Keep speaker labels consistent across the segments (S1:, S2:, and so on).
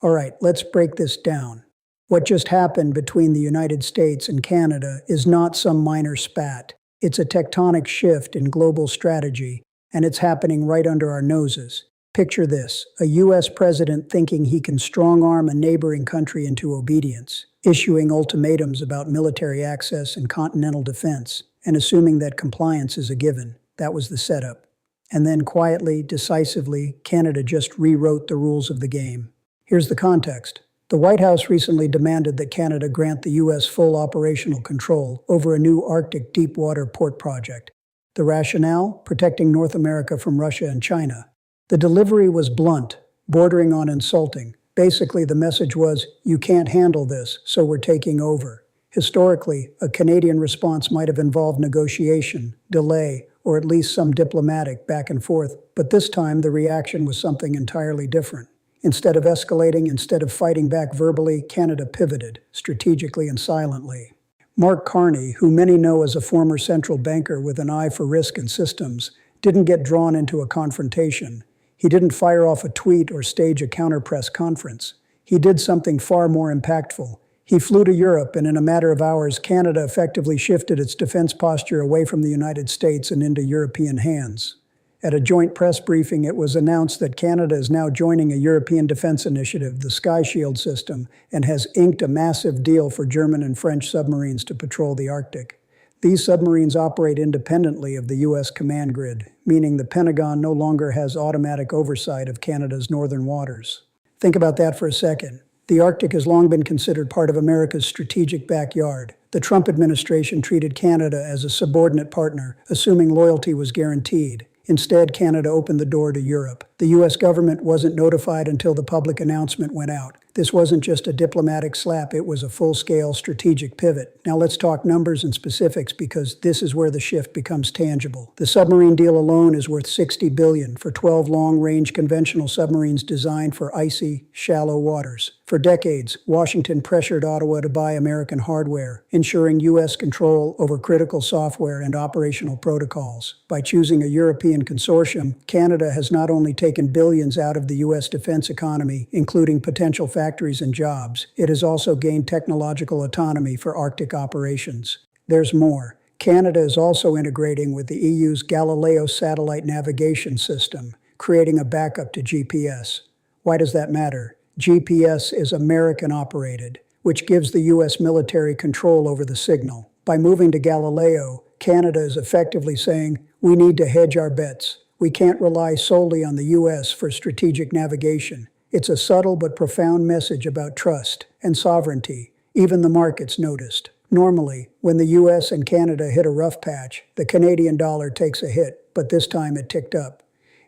S1: All right, let's break this down. What just happened between the United States and Canada is not some minor spat. It's a tectonic shift in global strategy, and it's happening right under our noses. Picture this, a US president thinking he can strong-arm a neighboring country into obedience, issuing ultimatums about military access and continental defense, and assuming that compliance is a given. That was the setup. And then quietly, decisively, Canada just rewrote the rules of the game. Here's the context. The White House recently demanded that Canada grant the U.S. full operational control over a new Arctic deep-water port project. The rationale? Protecting North America from Russia and China. The delivery was blunt, bordering on insulting. Basically, the message was, you can't handle this, so we're taking over. Historically, a Canadian response might have involved negotiation, delay, or at least some diplomatic back and forth, but this time the reaction was something entirely different. Instead of escalating, instead of fighting back verbally, Canada pivoted, strategically and silently. Mark Carney, who many know as a former central banker with an eye for risk and systems, didn't get drawn into a confrontation. He didn't fire off a tweet or stage a counter-press conference. He did something far more impactful. He flew to Europe, and in a matter of hours, Canada effectively shifted its defense posture away from the United States and into European hands. At a joint press briefing, it was announced that Canada is now joining a European defense initiative, the Sky Shield system, and has inked a massive deal for German and French submarines to patrol the Arctic. These submarines operate independently of the U.S. command grid, meaning the Pentagon no longer has automatic oversight of Canada's northern waters. Think about that for a second. The Arctic has long been considered part of America's strategic backyard. The Trump administration treated Canada as a subordinate partner, assuming loyalty was guaranteed. Instead, Canada opened the door to Europe. The U.S. government wasn't notified until the public announcement went out. This wasn't just a diplomatic slap, it was a full-scale strategic pivot. Now let's talk numbers and specifics because this is where the shift becomes tangible. The submarine deal alone is worth $60 billion for 12 long-range conventional submarines designed for icy, shallow waters. For decades, Washington pressured Ottawa to buy American hardware, ensuring U.S. control over critical software and operational protocols. By choosing a European consortium, Canada has not only taken billions out of the U.S. defense economy, including potential factories and jobs, it has also gained technological autonomy for Arctic operations. There's more. Canada is also integrating with the EU's Galileo satellite navigation system, creating a backup to GPS. Why does that matter? GPS is American-operated, which gives the U.S. military control over the signal. By moving to Galileo, Canada is effectively saying, we need to hedge our bets. We can't rely solely on the U.S. for strategic navigation. It's a subtle but profound message about trust and sovereignty. Even the markets noticed. Normally, when the U.S. and Canada hit a rough patch, the Canadian dollar takes a hit, but this time it ticked up.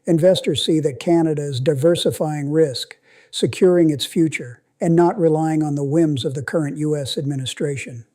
S1: Investors see that Canada is diversifying risk, securing its future, and not relying on the whims of the current U.S. administration.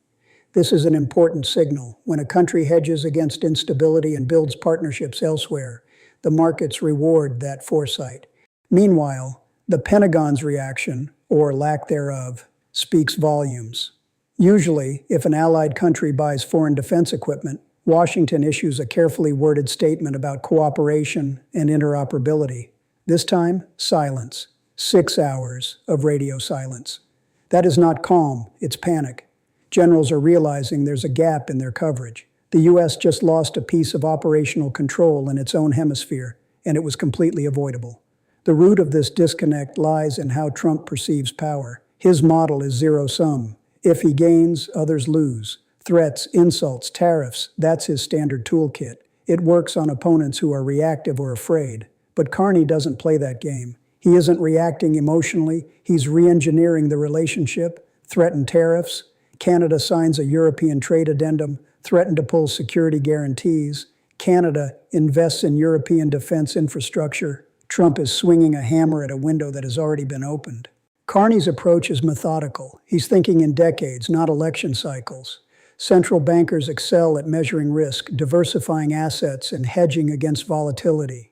S1: This is an important signal. When a country hedges against instability and builds partnerships elsewhere, the markets reward that foresight. Meanwhile, the Pentagon's reaction, or lack thereof, speaks volumes. Usually, if an allied country buys foreign defense equipment, Washington issues a carefully worded statement about cooperation and interoperability. This time, silence. 6 hours of radio silence. That is not calm, it's panic. Generals are realizing there's a gap in their coverage. The U.S. just lost a piece of operational control in its own hemisphere, and it was completely avoidable. The root of this disconnect lies in how Trump perceives power. His model is zero-sum. If he gains, others lose. Threats, insults, tariffs, that's his standard toolkit. It works on opponents who are reactive or afraid. But Carney doesn't play that game. He isn't reacting emotionally, he's re-engineering the relationship, threatened tariffs. Canada signs a European trade addendum, threatened to pull security guarantees. Canada invests in European defense infrastructure. Trump is swinging a hammer at a window that has already been opened. Carney's approach is methodical. He's thinking in decades, not election cycles. Central bankers excel at measuring risk, diversifying assets, and hedging against volatility.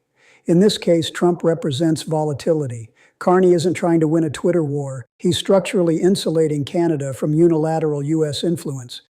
S1: In this case, Trump represents volatility. Carney isn't trying to win a Twitter war. He's structurally insulating Canada from unilateral U.S. influence.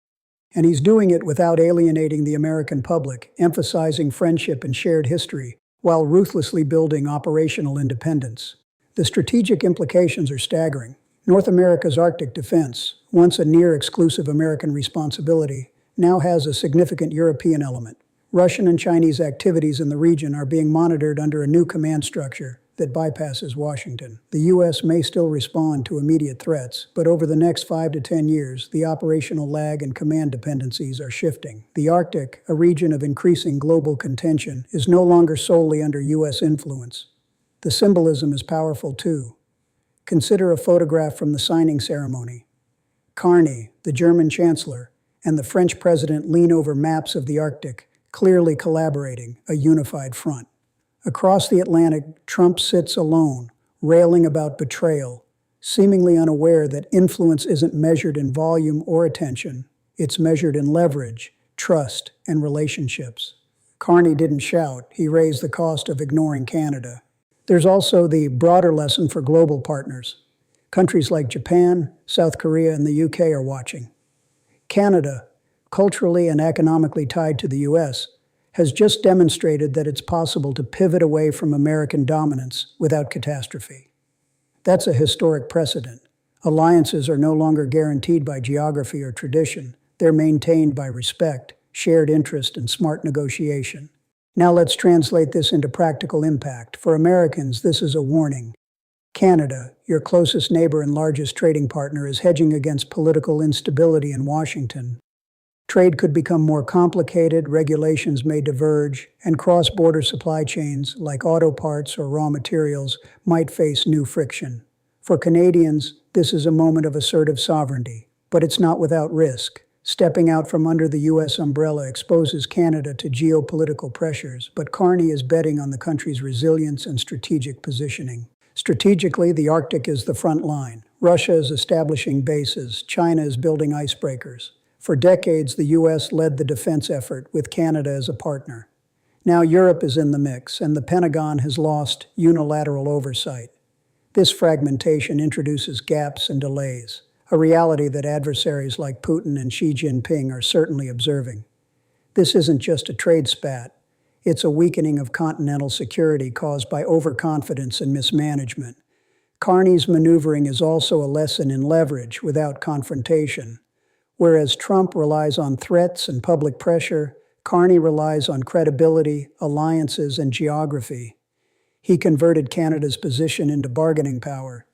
S1: And he's doing it without alienating the American public, emphasizing friendship and shared history, while ruthlessly building operational independence. The strategic implications are staggering. North America's Arctic defense, once a near-exclusive American responsibility, now has a significant European element. Russian and Chinese activities in the region are being monitored under a new command structure that bypasses Washington. The U.S. may still respond to immediate threats, but over the next 5 to 10 years, the operational lag and command dependencies are shifting. The Arctic, a region of increasing global contention, is no longer solely under U.S. influence. The symbolism is powerful too. Consider a photograph from the signing ceremony. Carney, the German chancellor, and the French president lean over maps of the Arctic, clearly collaborating, a unified front. Across the Atlantic, Trump sits alone, railing about betrayal, seemingly unaware that influence isn't measured in volume or attention. It's measured in leverage, trust, and relationships. Carney didn't shout. He raised the cost of ignoring Canada. There's also the broader lesson for global partners. Countries like Japan, South Korea, and the UK are watching. Canada, culturally and economically tied to the US, has just demonstrated that it's possible to pivot away from American dominance without catastrophe. That's a historic precedent. Alliances are no longer guaranteed by geography or tradition. They're maintained by respect, shared interest, and smart negotiation. Now let's translate this into practical impact. For Americans, this is a warning. Canada, your closest neighbor and largest trading partner, is hedging against political instability in Washington. Trade could become more complicated, regulations may diverge, and cross-border supply chains, like auto parts or raw materials, might face new friction. For Canadians, this is a moment of assertive sovereignty, but it's not without risk. Stepping out from under the U.S. umbrella exposes Canada to geopolitical pressures, but Carney is betting on the country's resilience and strategic positioning. Strategically, the Arctic is the front line. Russia is establishing bases. China is building icebreakers. For decades, the U.S. led the defense effort, with Canada as a partner. Now Europe is in the mix, and the Pentagon has lost unilateral oversight. This fragmentation introduces gaps and delays, a reality that adversaries like Putin and Xi Jinping are certainly observing. This isn't just a trade spat. It's a weakening of continental security caused by overconfidence and mismanagement. Carney's maneuvering is also a lesson in leverage without confrontation. Whereas Trump relies on threats and public pressure, Carney relies on credibility, alliances, and geography. He converted Canada's position into bargaining power.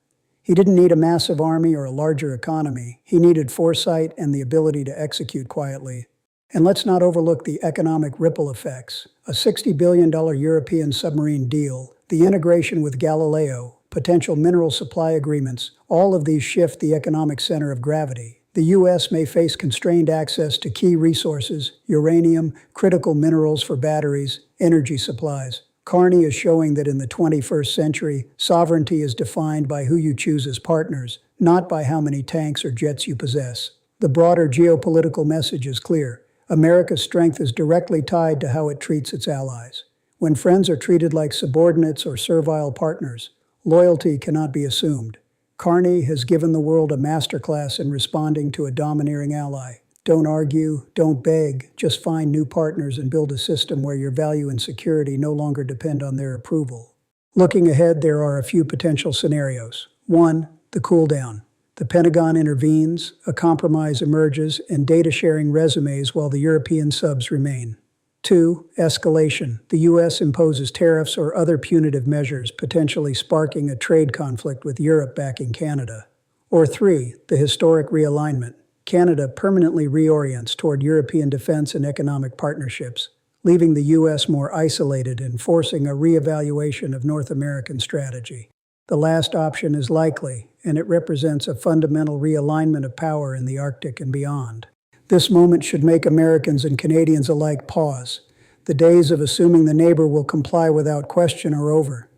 S1: He didn't need a massive army or a larger economy. He needed foresight and the ability to execute quietly. And let's not overlook the economic ripple effects. A $60 billion European submarine deal, the integration with Galileo, potential mineral supply agreements, all of these shift the economic center of gravity. The U.S. may face constrained access to key resources, uranium, critical minerals for batteries, energy supplies. Carney is showing that in the 21st century, sovereignty is defined by who you choose as partners, not by how many tanks or jets you possess. The broader geopolitical message is clear. America's strength is directly tied to how it treats its allies. When friends are treated like subordinates or servile partners, loyalty cannot be assumed. Carney has given the world a masterclass in responding to a domineering ally. Don't argue, don't beg, just find new partners and build a system where your value and security no longer depend on their approval. Looking ahead, there are a few potential scenarios. 1. The cool down. The Pentagon intervenes, a compromise emerges, and data sharing resumes while the European subs remain. 2. Escalation. The U.S. imposes tariffs or other punitive measures, potentially sparking a trade conflict with Europe backing Canada. Or 3. The historic realignment. Canada permanently reorients toward European defense and economic partnerships, leaving the U.S. more isolated and forcing a reevaluation of North American strategy. The last option is likely, and it represents a fundamental realignment of power in the Arctic and beyond. This moment should make Americans and Canadians alike pause. The days of assuming the neighbor will comply without question are over.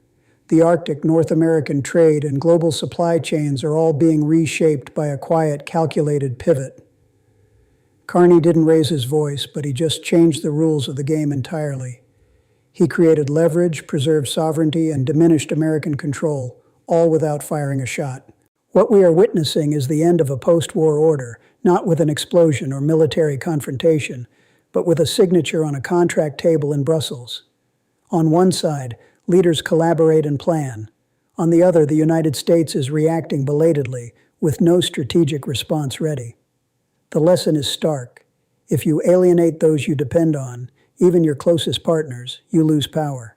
S1: The Arctic, North American trade, and global supply chains are all being reshaped by a quiet, calculated pivot. Carney didn't raise his voice, but he just changed the rules of the game entirely. He created leverage, preserved sovereignty, and diminished American control, all without firing a shot. What we are witnessing is the end of a post-war order, not with an explosion or military confrontation, but with a signature on a contract table in Brussels. On one side, leaders collaborate and plan. On the other, the United States is reacting belatedly, with no strategic response ready. The lesson is stark. If you alienate those you depend on, even your closest partners, you lose power.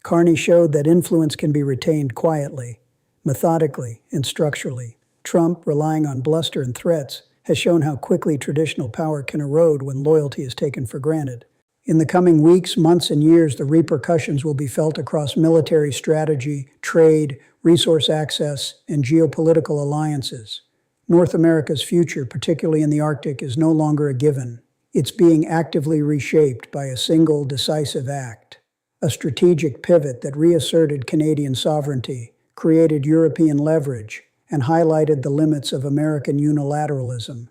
S1: Carney showed that influence can be retained quietly, methodically, and structurally. Trump, relying on bluster and threats, has shown how quickly traditional power can erode when loyalty is taken for granted. In the coming weeks, months, and years, the repercussions will be felt across military strategy, trade, resource access, and geopolitical alliances. North America's future, particularly in the Arctic, is no longer a given. It's being actively reshaped by a single decisive act. A strategic pivot that reasserted Canadian sovereignty, created European leverage, and highlighted the limits of American unilateralism.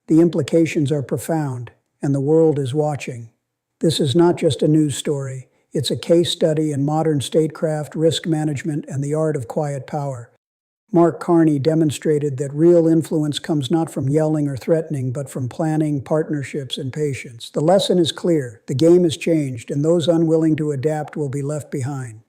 S1: The implications are profound, and the world is watching. This is not just a news story. It's a case study in modern statecraft, risk management, and the art of quiet power. Mark Carney demonstrated that real influence comes not from yelling or threatening, but from planning, partnerships, and patience. The lesson is clear. The game has changed, and those unwilling to adapt will be left behind.